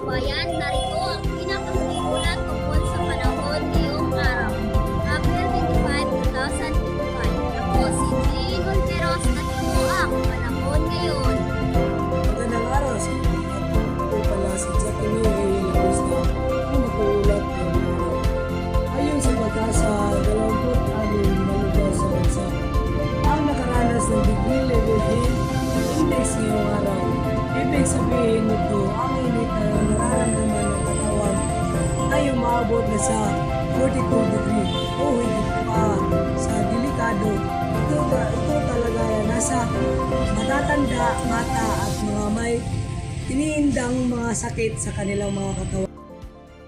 kababayan, narito ang pinakahuling ulat tungkol sa panahon ngayong araw. April 25, 2025. Ako si Jean Olveros at ito ang panahon ngayon. Magandang araw sa mga ito pala si Jacqueline A. Lagusta ang mag-uulat ng araw. Ayon sa pagkasa 26 na lugar sa bansa, ang nakaranas ng degree level heat index ngayong araw. Ibig sabihin nito, ang init na nararamdaman ng katawan ay umabot na sa 42 degree o higit pa sa delikado. Ito talaga ay nasa matatanda, bata at mga may iniindang mga sakit sa kanilang mga katawan.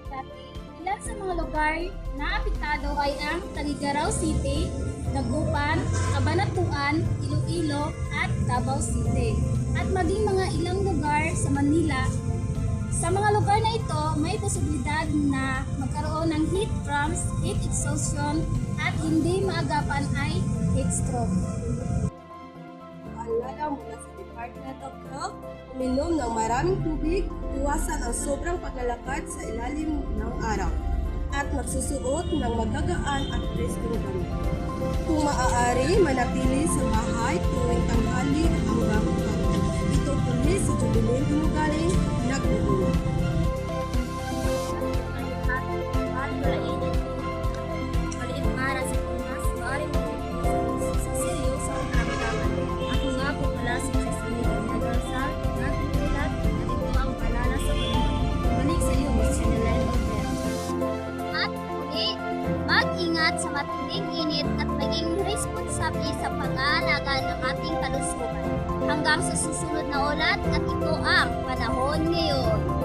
Dati, ilan sa mga lugar na apektado ay ang Tagigaraw City, Dagupan, Cabanatuan, Iloilo at Davao City. At maging mga ilang lugar sa Manila. Sa mga lugar na ito, may posibilidad na magkaroon ng heat cramps, heat exhaustion, at hindi maagapan ay heat stroke. Paalala mula sa Department of Health, uminom ng maraming tubig, iwasan ang sobrang paglalakad sa ilalim ng araw, at magsusuot ng magagaan at preskong damit. Kung maaari, manatili sa bahay tuwing tanghali hanggang hapon. Ito tuloy si Jubilin Inugaling, nag-uulog. Maliit para sa Pinas, maaaring sa seryosong karamdaman. Ako nga po pala si Cecilia Nagrasal, nag-ulat at ito ang paalala sa panahon. Balik sa iyo, Miss Jeneline Olver. At muli, mag-ingat sa matinding init at maging responsable sa pag-aalaga ng ating kalusugan. Hanggang sa susunod na ulat at ito ang panahon ngayon.